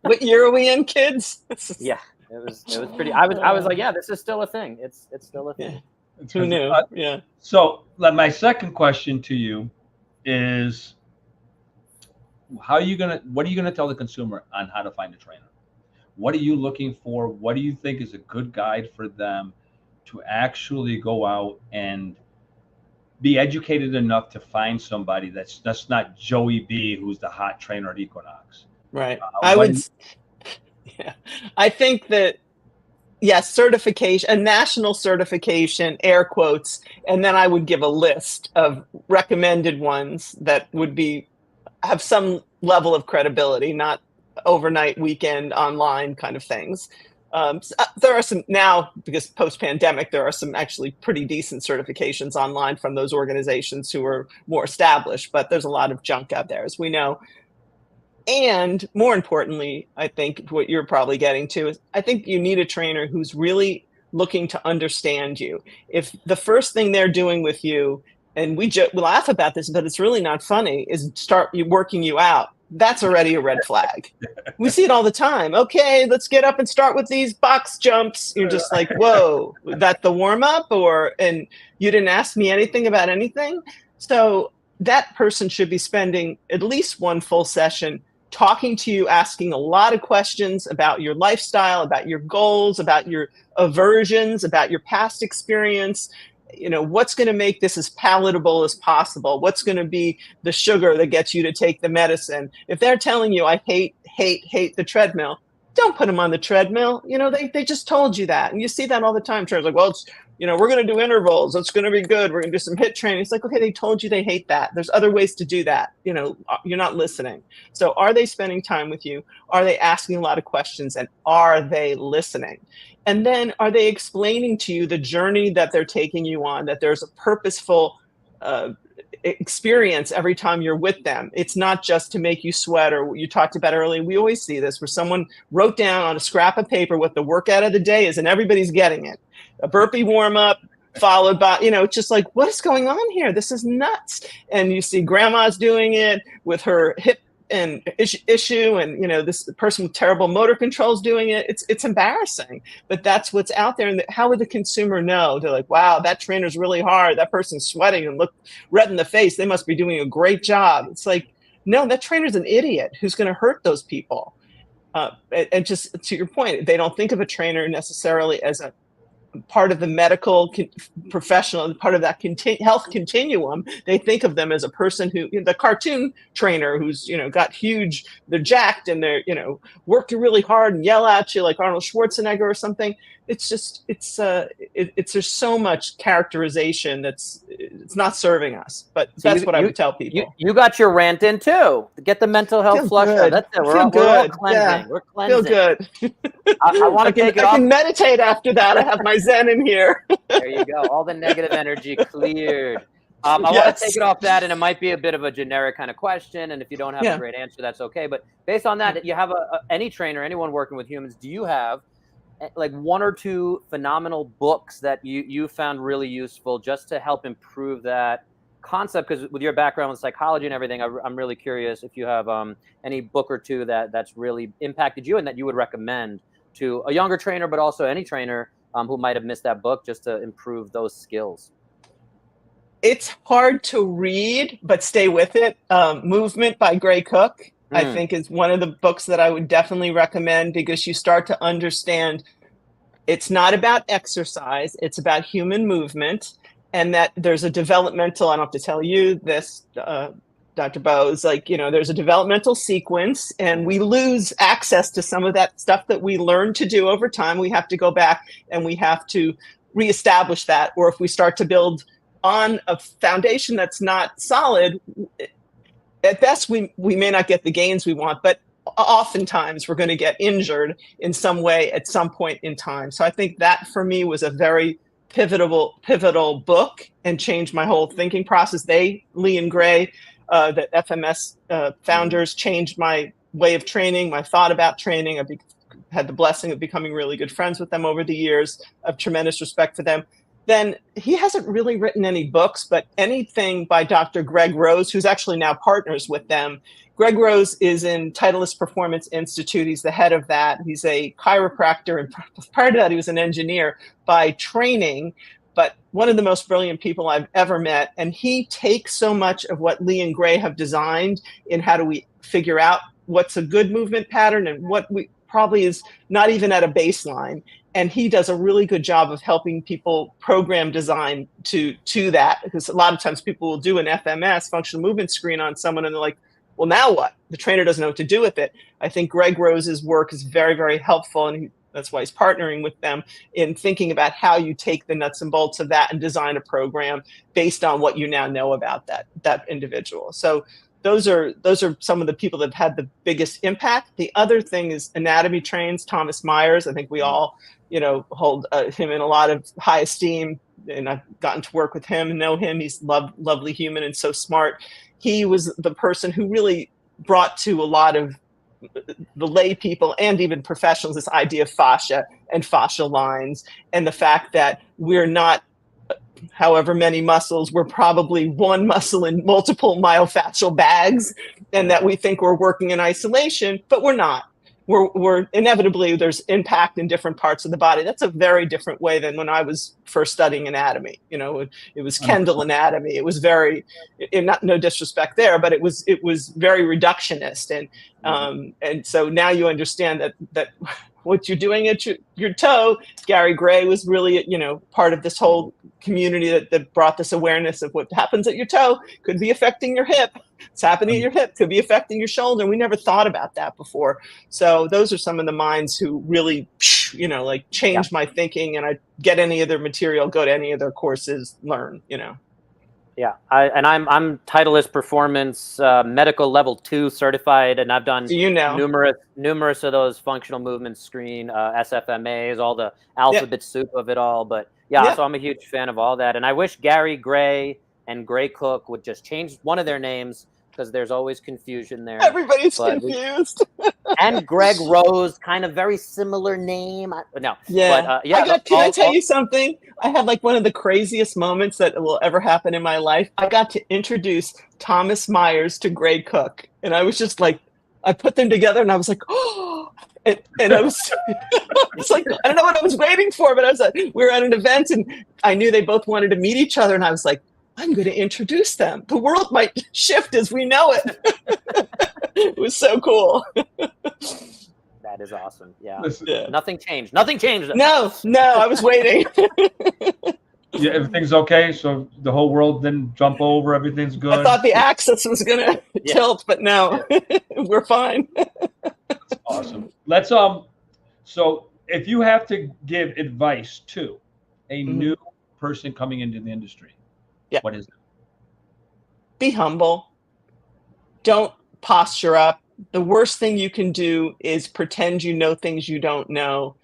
What year are we in, kids? Yeah. It was pretty. I was like, yeah, this is still a thing. It's still a thing. Yeah. Who knew? Yeah. So my second question to you is, what are you gonna tell the consumer on how to find a trainer? What are you looking for? What do you think is a good guide for them to actually go out and be educated enough to find somebody that's not Joey B, who's the hot trainer at Equinox? Right. I think that, certification, a national certification, air quotes, and then I would give a list of recommended ones that would have some level of credibility, not overnight, weekend, online kind of things. There are some now, because post-pandemic, there are some actually pretty decent certifications online from those organizations who are more established, but there's a lot of junk out there, as we know. And more importantly, I think what you're probably getting to is I think you need a trainer who's really looking to understand you. If the first thing they're doing with you, and we laugh about this, but it's really not funny, is start working you out, that's already a red flag. We see it all the time. Okay, let's get up and start with these box jumps. You're just like, whoa, that the warm up, and you didn't ask me anything about anything. So that person should be spending at least one full session talking to you, asking a lot of questions about your lifestyle, about your goals, about your aversions, about your past experience. What's going to make this as palatable as possible? What's going to be the sugar that gets you to take the medicine? If they're telling you, I hate the treadmill, don't put them on the treadmill. They just told you that. And you see that all the time. Trainers like, well, it's, we're going to do intervals. It's going to be good. We're going to do some HIIT training. It's like, okay, they told you they hate that. There's other ways to do that. You're not listening. So are they spending time with you? Are they asking a lot of questions? And are they listening? And then are they explaining to you the journey that they're taking you on, that there's a purposeful experience every time you're with them? It's not just to make you sweat, or what you talked about earlier. We always see this where someone wrote down on a scrap of paper what the workout of the day is, and everybody's getting it. A burpee warm up followed by, it's just like, what is going on here? This is nuts. And you see grandma's doing it with her hip and issue, and this person with terrible motor controls doing it. It's embarrassing, but that's what's out there. And how would the consumer know? They're like, wow, that trainer's really hard. That person's sweating and look red in the face. They must be doing a great job. It's like, no, that trainer's an idiot who's going to hurt those people. And just to your point, they don't think of a trainer necessarily as a part of the medical professional, part of that health continuum. They think of them as a person who, the cartoon trainer who's, got huge, they're jacked and they're, working really hard and yell at you like Arnold Schwarzenegger or something. It's just, there's so much characterization it's not serving us, but so that's what I would tell people. You got your rant in too. Get the mental health flush out. That's it. We're all cleansing. Yeah. We're cleansing. Feel good. I want to take it off. I can meditate after that. I have my Zen in here. There you go. All the negative energy cleared. I want to take it off that, and it might be a bit of a generic kind of question. And if you don't have a great answer, that's okay. But based on that, you have any trainer, anyone working with humans, do you have like one or two phenomenal books that you found really useful just to help improve that concept? Because with your background in psychology and everything, I'm really curious if you have any book or two that's really impacted you and that you would recommend to a younger trainer, but also any trainer who might have missed that book, just to improve those skills. It's hard to read, but stay with it. Movement by Gray Cook, I think, is one of the books that I would definitely recommend, because you start to understand it's not about exercise, it's about human movement, and that there's a developmental, I don't have to tell you this, Dr. Bose, like, there's a developmental sequence, and we lose access to some of that stuff that we learned to do over time. We have to go back and we have to reestablish that. Or if we start to build on a foundation that's not solid, at best, we may not get the gains we want, but oftentimes we're going to get injured in some way at some point in time. So I think that for me was a very pivotal book and changed my whole thinking process. Lee and Gray, the FMS founders, changed my way of training, my thought about training. I've had the blessing of becoming really good friends with them over the years. I have tremendous respect for them. Then he hasn't really written any books, but anything by Dr. Greg Rose, who's actually now partners with them. Greg Rose is in Titleist Performance Institute. He's the head of that. He's a chiropractor, and prior to that, he was an engineer by training, but one of the most brilliant people I've ever met. And he takes so much of what Lee and Gray have designed in how do we figure out what's a good movement pattern and what we probably is not even at a baseline. And he does a really good job of helping people program design to that, because a lot of times people will do an FMS, functional movement screen, on someone, and they're like, well, now what? The trainer doesn't know what to do with it. I think Greg Rose's work is very, very helpful, and that's why he's partnering with them in thinking about how you take the nuts and bolts of that and design a program based on what you now know about that individual. So those are some of the people that have had the biggest impact. The other thing is anatomy trains, Thomas Myers. I think we all, hold him in a lot of high esteem, and I've gotten to work with him and know him. He's lovely human and so smart. He was the person who really brought to a lot of the lay people and even professionals this idea of fascia and fascial lines, and the fact that we're not however many muscles, we're probably one muscle in multiple myofascial bags, and that we think we're working in isolation, but we're not. We're inevitably, there's impact in different parts of the body. That's a very different way than when I was first studying anatomy. You know, it was Kendall anatomy. It was very, no disrespect there, but it was very reductionist. And so now you understand that what you're doing at your toe. Gary Gray was really, part of this whole community that brought this awareness of what happens at your toe could be affecting your hip. It's happening at your hip, could be affecting your shoulder. We never thought about that before. So those are some of the minds who really, changed my thinking, and I get any of their material, go to any of their courses, learn, Yeah, I'm Titleist Performance Medical Level 2 certified, and I've done numerous of those functional movement screen SFMAs, all the alphabet soup of it all. But so I'm a huge fan of all that, and I wish Gary Gray and Gray Cook would just change one of their names, because there's always confusion there. Everybody's confused. And Greg Rose, kind of very similar name. No. Yeah. But, can I tell you something? I had like one of the craziest moments that will ever happen in my life. I got to introduce Thomas Myers to Greg Cook. And I was just like, I put them together and I was like, oh, and I was, it's like, I don't know what I was waiting for, but I was like, we were at an event and I knew they both wanted to meet each other. And I was like, I'm going to introduce them. The world might shift as we know it. It was so cool. That is awesome. Yeah. Yeah. Nothing changed. Nothing changed. No, I was waiting. Yeah, everything's okay. So the whole world didn't jump over. Everything's good. I thought the axis was going to tilt, but no, we're fine. That's awesome. Let's so if you have to give advice to a new person coming into the industry, what is it? Be humble. Don't posture up. The worst thing you can do is pretend you know things you don't know.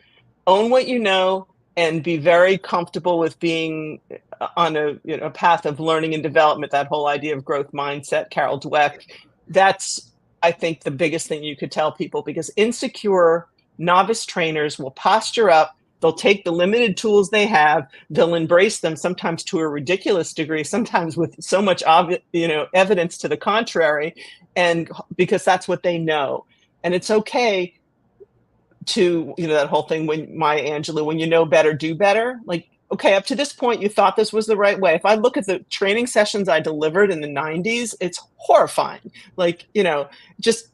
Own what you know and be very comfortable with being on a path of learning and development. That whole idea of growth mindset, Carol Dweck. That's, I think, the biggest thing you could tell people, because insecure novice trainers will posture up. They'll take the limited tools they have. They'll embrace them, sometimes to a ridiculous degree, sometimes with so much evidence to the contrary, and because that's what they know. And it's okay to, that whole thing, when Maya Angelou, when you know better, do better. Like, okay, up to this point, you thought this was the right way. If I look at the training sessions I delivered in the 90s, it's horrifying. Like, just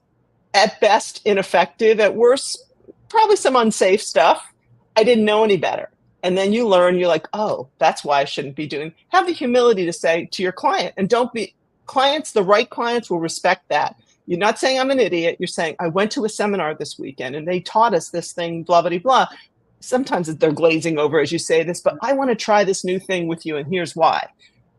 at best ineffective, at worst, probably some unsafe stuff. I didn't know any better. And then you learn, you're like, oh, that's why I shouldn't be doing. Have the humility to say to your client, and don't be clients, the right clients will respect that. You're not saying I'm an idiot. You're saying, I went to a seminar this weekend and they taught us this thing, blah, blah, blah. Sometimes they're glazing over as you say this, but I want to try this new thing with you, and here's why.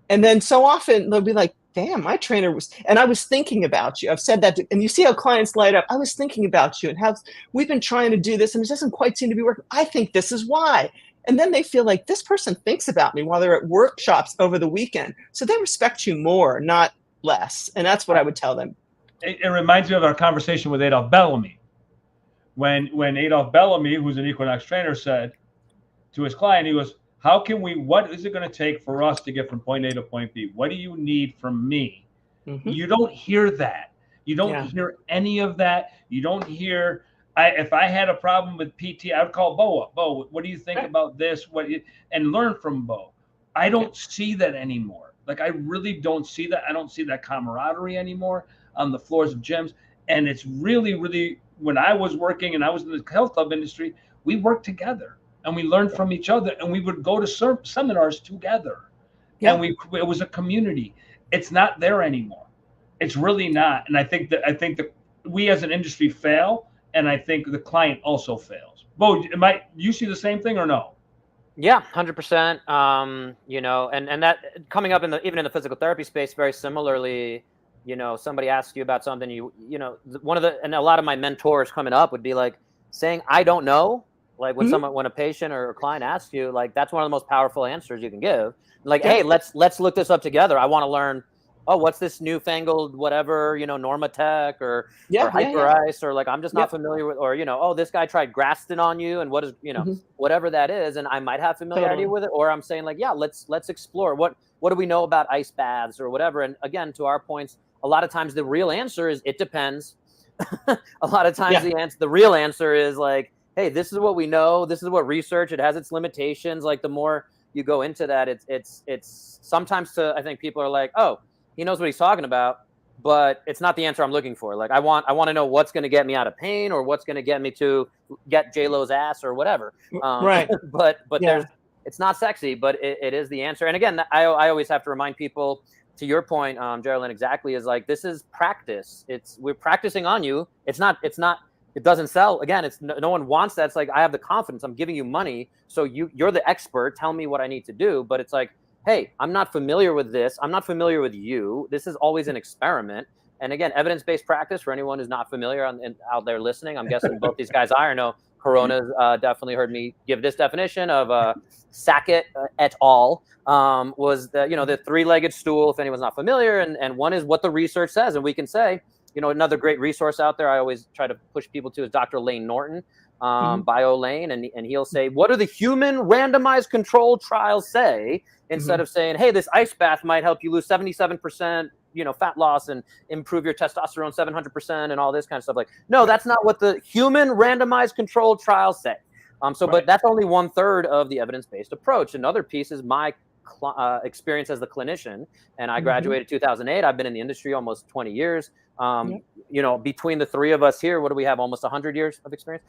And then so often they'll be like, damn, my trainer was, and I was thinking about you. I've said that, and you see how clients light up. I was thinking about you and how we've been trying to do this and it doesn't quite seem to be working. I think this is why. And then they feel like this person thinks about me while they're at workshops over the weekend. So they respect you more, not less. And that's what I would tell them. It reminds me of our conversation with Adolph Bellamy. When Adolph Bellamy, who's an Equinox trainer, said to his client, he goes, what is it going to take for us to get from point A to point B? What do you need from me? Mm-hmm. You don't hear that. You don't hear any of that. You don't hear, if I had a problem with PT, I would call Bo up. Bo, what do you think about this? And learn from Bo. I don't see that anymore. Like, I really don't see that. I don't see that camaraderie anymore on the floors of gyms. And it's really, really, when I was working and I was in the health club industry, we worked together. And we learned from each other, and we would go to seminars together. Yeah. And it was a community. It's not there anymore. It's really not. And I think that we as an industry fail, and I think the client also fails. Bo, you see the same thing or no? Yeah, 100%. And that coming up even in the physical therapy space, very similarly, somebody asks you about something, and a lot of my mentors coming up would be like saying, I don't know. Like when when a patient or a client asks you, like, that's one of the most powerful answers you can give. Like, hey, let's look this up together. I want to learn, oh, what's this newfangled whatever, Normatec or Hyper Ice, or like I'm just not familiar with, or oh, this guy tried Graston on you, and what is whatever that is, and I might have familiarity with it, or I'm saying like, yeah, let's explore what do we know about ice baths or whatever. And again, to our points, a lot of times the real answer is it depends. A lot of times the real answer is like, hey, this is what we know, this is what research, it has its limitations. Like the more you go into that, it's sometimes I think people are like, oh, he knows what he's talking about, but it's not the answer I'm looking for. Like I want to know what's going to get me out of pain, or what's going to get me to get J-Lo's ass or whatever. Right. But it's not sexy, but it is the answer. And again, I always have to remind people, to your point, Geralyn, exactly, is like, this is practice. We're practicing on you. It doesn't sell. Again, no one wants that. It's like, I have the confidence, I'm giving you money, so you're the expert, tell me what I need to do. But it's like, hey, I'm not familiar with this. I'm not familiar with you. This is always an experiment. And again, evidence-based practice, for anyone who's not familiar out there listening, I'm guessing both these guys are. I know Corona's definitely heard me give this definition of Sackett et al. Was the three-legged stool, if anyone's not familiar. And one is what the research says. And we can say, another great resource out there I always try to push people to is Dr. Lane Norton, Bio Lane. And he'll say, what do the human randomized control trials say? Instead of saying, hey, this ice bath might help you lose 77%, fat loss and improve your testosterone 700% and all this kind of stuff. Like, no, that's not what the human randomized controlled trials say. But that's only 1/3 of the evidence-based approach. Another piece is my experience as the clinician, and I graduated 2008. I've been in the industry almost 20 years. Between the three of us here, what do we have? Almost 100 years of experience,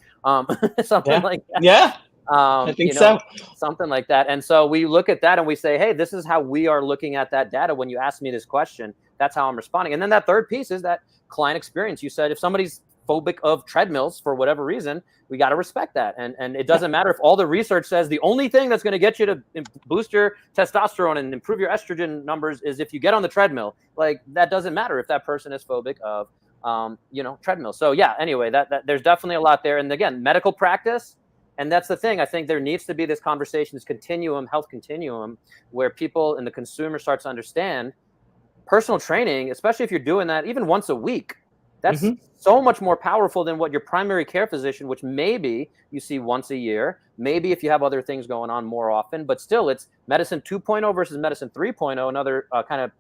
something like that. Yeah. I think so. Something like that. And so we look at that and we say, hey, this is how we are looking at that data. When you ask me this question, that's how I'm responding. And then that third piece is that client experience. You said if somebody's phobic of treadmills for whatever reason, we got to respect that. And it doesn't matter if all the research says the only thing that's going to get you to boost your testosterone and improve your estrogen numbers is if you get on the treadmill. Like, that doesn't matter if that person is phobic of, treadmill. So yeah, anyway, that there's definitely a lot there. And again, medical practice. And that's the thing. I think there needs to be this conversation, this continuum, health continuum, where people and the consumer starts to understand personal training, especially if you're doing that even once a week. That's so much more powerful than what your primary care physician, which maybe you see once a year, maybe if you have other things going on more often, but still it's medicine 2.0 versus medicine 3.0. Another kind of,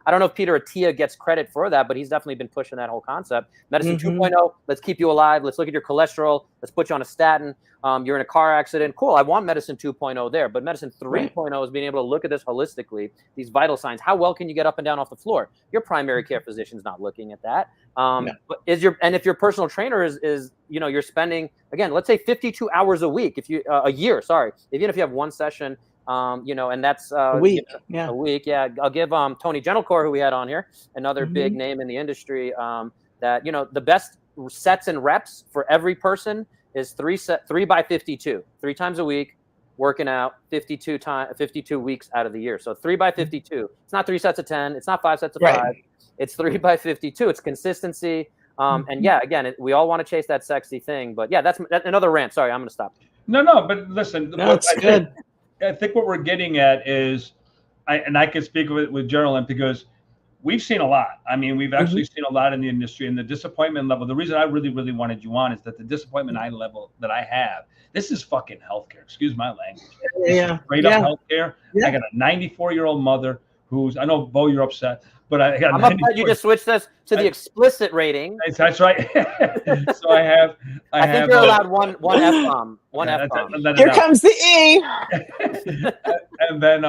I don't know if Peter Attia gets credit for that, but he's definitely been pushing that whole concept. Medicine 2.0, let's keep you alive. Let's look at your cholesterol. Let's put you on a statin. You're in a car accident. Cool. I want medicine 2.0 there. But medicine 3.0 is being able to look at this holistically, these vital signs. How well can you get up and down off the floor? Your primary care physician's not looking at that. But if your personal trainer is you're spending, again, let's say 52 hours a week, a year, even if you have one session, and that's a week. A week. Yeah. I'll give Tony Gentilcore, who we had on here, another big name in the industry, that, the best sets and reps for every person is 3 by 52, 3 times a week, working out 52 weeks out of the year. So 3 by 52. It's not 3 sets of 10. It's not 5 sets of 5. It's 3 by 52. It's consistency. And yeah, again, we all want to chase that sexy thing, but yeah, that's another rant. Sorry, I'm going to stop. No, but listen, that's good. I think what we're getting at is, I can speak with Geralyn because we've seen a lot. I mean, we've actually seen a lot in the industry, and the disappointment level. The reason I really, really wanted you on is that the disappointment level that I have. This is fucking healthcare. Excuse my language. Yeah. Straight up healthcare. Yeah. I got a 94-year-old mother who's. I know, Bo, you're upset, but I got. I'm upset you just switched this to the explicit rating. That's right. So I have. I think you're allowed one F-bomb. One F-bomb. Here comes the E. And then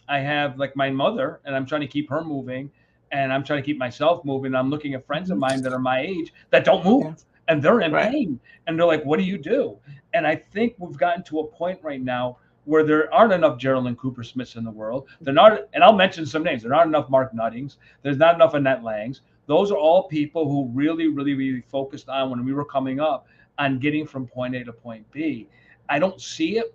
I have like my mother, and I'm trying to keep her moving. And I'm trying to keep myself moving. I'm looking at friends of mine that are my age that don't move, and they're in pain. And they're like, what do you do? And I think we've gotten to a point right now where there aren't enough Geralyn Coopersmiths in the world. They're not, and I'll mention some names. There aren't enough Mark Nuttings. There's not enough Annette Langs. Those are all people who really, really, really focused on, when we were coming up, on getting from point A to point B. I don't see it.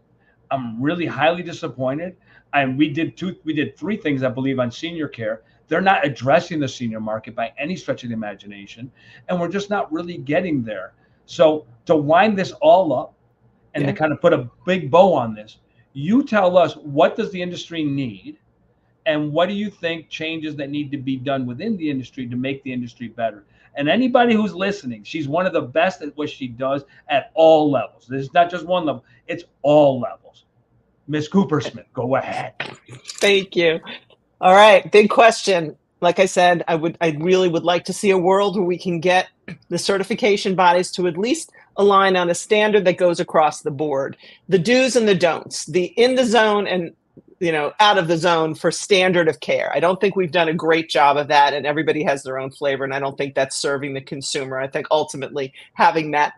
I'm really highly disappointed. And we did 3 things, I believe, on senior care. They're not addressing the senior market by any stretch of the imagination, and we're just not really getting there. So to wind this all up and to kind of put a big bow on this, you tell us, what does the industry need? And what do you think changes that need to be done within the industry to make the industry better? And anybody who's listening, she's one of the best at what she does at all levels. This is not just one level, it's all levels. Miss Coopersmith, go ahead. Thank you. All right, big question. Like I said, I really would like to see a world where we can get the certification bodies to at least align on a standard that goes across the board. The do's and the don'ts, the in the zone and out of the zone for standard of care. I don't think we've done a great job of that, and everybody has their own flavor, and I don't think that's serving the consumer. I think ultimately having that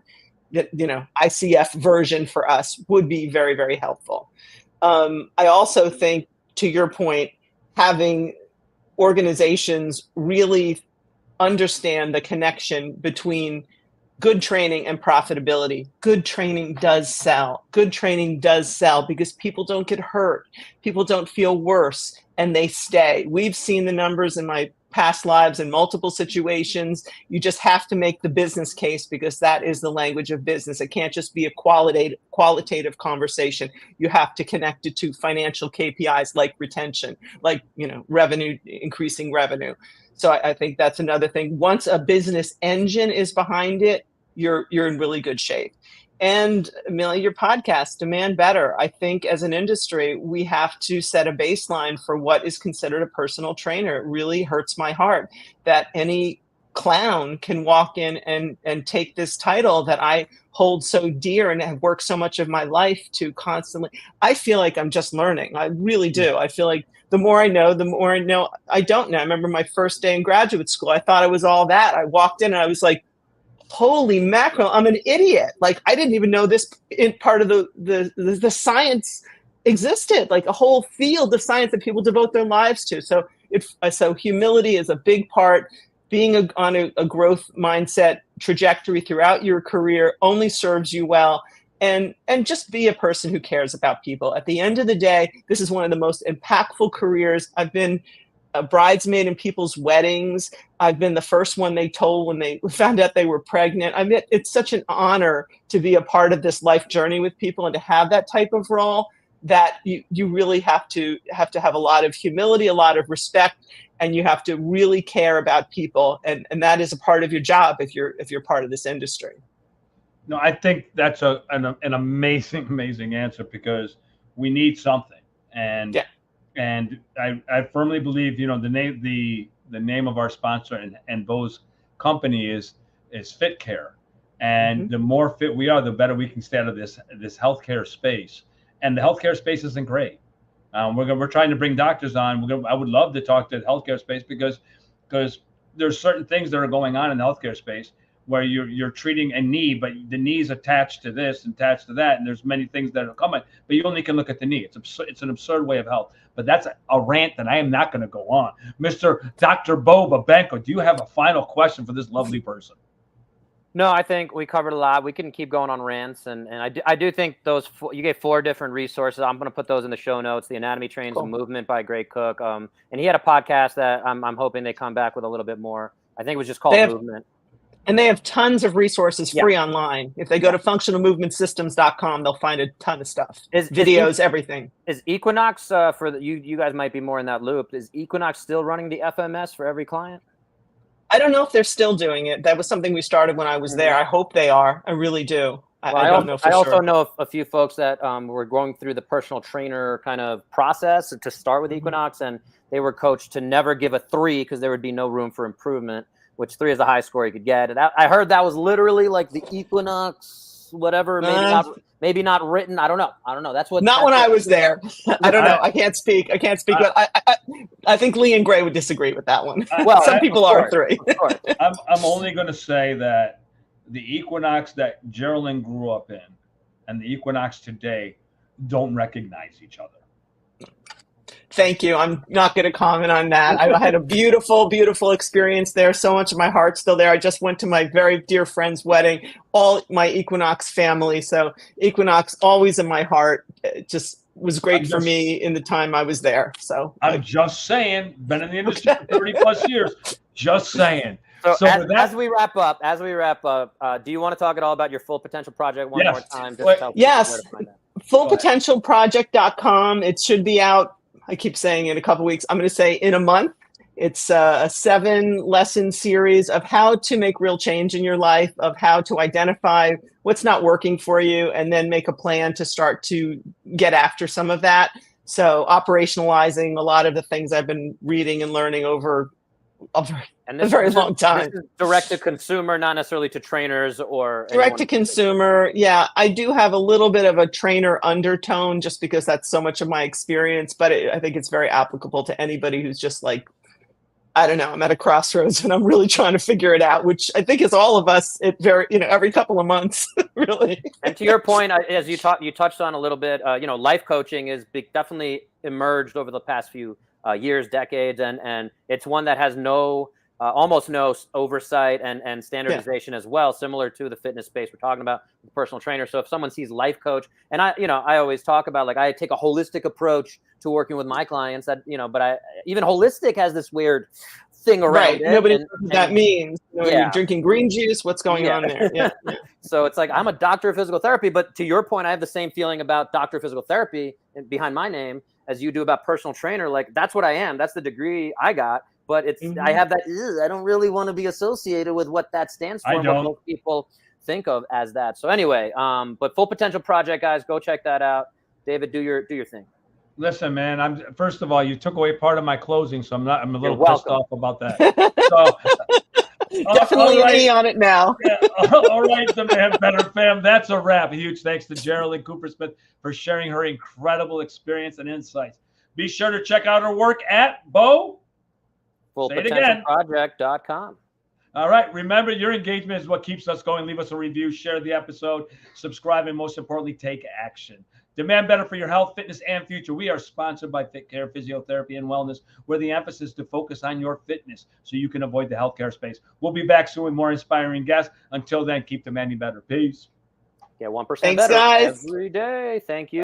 ICF version for us would be very, very helpful. I also think, to your point, having organizations really understand the connection between good training and profitability. Good training does sell. Good training does sell because people don't get hurt. People don't feel worse, and they stay. We've seen the numbers in my past lives in multiple situations. You just have to make the business case because that is the language of business. It can't just be a qualitative conversation. You have to connect it to financial KPIs like retention, like revenue, increasing revenue. So I think that's another thing. Once a business engine is behind it, you're in really good shape. And Amelia, your podcast, Demand Better. I think as an industry, we have to set a baseline for what is considered a personal trainer. It really hurts my heart that any clown can walk in and take this title that I hold so dear and have worked so much of my life to constantly. I feel like I'm just learning. I really do. I feel like the more I know, the more I know I don't know. I remember my first day in graduate school. I thought I was all that. I walked in and I was like, holy mackerel, I'm an idiot. Like, I didn't even know this part of the science existed, like a whole field of science that people devote their lives to. So humility is a big part. Being on a growth mindset trajectory throughout your career only serves you well. And just be a person who cares about people. At the end of the day, this is one of the most impactful careers. I've been a bridesmaid in people's weddings. I've been the first one they told when they found out they were pregnant. I mean, it's such an honor to be a part of this life journey with people and to have that type of role that you really have to have a lot of humility, a lot of respect, and you have to really care about people. And that is a part of your job if you're part of this industry. No, I think that's an amazing answer because we need something. And yeah. And I firmly believe, the name of our sponsor and Bo's company is Fit Care. And the more fit we are, the better we can stay out of this healthcare space. And the healthcare space isn't great. We're trying to bring doctors on. I would love to talk to the healthcare space because there's certain things that are going on in the healthcare space where you're treating a knee, but the knee's attached to this, attached to that, and there's many things that are coming, but you only can look at the knee. It's an absurd way of health. But that's a rant that I am not going to go on. Mr. Dr. Bo Babenko, do you have a final question for this lovely person? No, I think we covered a lot. We can keep going on rants, and I do think you gave 4 different resources. I'm going to put those in the show notes. The Anatomy Trains the Movement by Greg Cook, and he had a podcast that I'm hoping they come back with a little bit more. I think it was just called Movement. And they have tons of resources free online. If they go to functionalmovementsystems.com, they'll find a ton of stuff. Videos, everything. Is Equinox, you guys might be more in that loop, is Equinox still running the FMS for every client? I don't know if they're still doing it. That was something we started when I was there. I hope they are. I really do. I don't know for sure. I also know a few folks that were going through the personal trainer kind of process to start with Equinox, and they were coached to never give a 3 because there would be no room for improvement, which 3 is the highest score you could get. And I heard that was literally like the Equinox, whatever, maybe not written. I don't know. That's what. Not when I was there. I don't know. I can't speak. But I think Lee and Gray would disagree with that one. Well, some people are 3. I'm only going to say that the Equinox that Geralyn grew up in and the Equinox today don't recognize each other. Thank you. I'm not going to comment on that. I had a beautiful, beautiful experience there. So much of my heart's still there. I just went to my very dear friend's wedding, all my Equinox family. So Equinox always in my heart. It just was great for me in the time I was there. So I'm just saying, been in the industry for 30 plus years. Just saying. So as we wrap up, do you want to talk at all about your Full Potential Project one more time? Yes. Fullpotentialproject.com. It should be out I keep saying in a couple weeks, I'm going to say in a month. It's a 7-lesson series of how to make real change in your life, of how to identify what's not working for you, and then make a plan to start to get after some of that. So operationalizing a lot of the things I've been reading and learning over a very long time. This is direct to consumer, not necessarily to trainers or direct to consumer. Yeah, I do have a little bit of a trainer undertone just because that's so much of my experience, but I think it's very applicable to anybody who's just like, I don't know, I'm at a crossroads and I'm really trying to figure it out, which I think is all of us at every couple of months, really. And to your point, as you touched on a little bit, life coaching is definitely emerged over the past few years, decades, and it's one that has almost no oversight and standardization as well, similar to the fitness space we're talking about, the personal trainer. So if someone sees life coach, and I always talk about, like, I take a holistic approach to working with my clients, that, but even holistic has this weird thing around it. Nobody knows what that means. You're drinking green juice, what's going on there? Yeah. So it's like, I'm a doctor of physical therapy, but to your point, I have the same feeling about doctor of physical therapy behind my name as you do about personal trainer. Like, that's what I am. That's the degree I got. But it's I have that, I don't really want to be associated with what that stands for. What most people think of as that. So anyway, but Full Potential Project, guys, go check that out. David, do your thing. Listen, man, first of all, you took away part of my closing, so I'm a little pissed off about that. So definitely an E on it now. All right, the Man Better fam. That's a wrap. A huge thanks to Geralyn Coopersmith for sharing her incredible experience and insights. Be sure to check out her work at FullPotentialProject.com. All right. Remember, your engagement is what keeps us going. Leave us a review, share the episode, subscribe, and most importantly, take action. Demand better for your health, fitness, and future. We are sponsored by Fit Care, Physiotherapy, and Wellness, where the emphasis is to focus on your fitness so you can avoid the healthcare space. We'll be back soon with more inspiring guests. Until then, keep demanding better. Peace. Get 1% Thanks, better guys. every day. Thank you.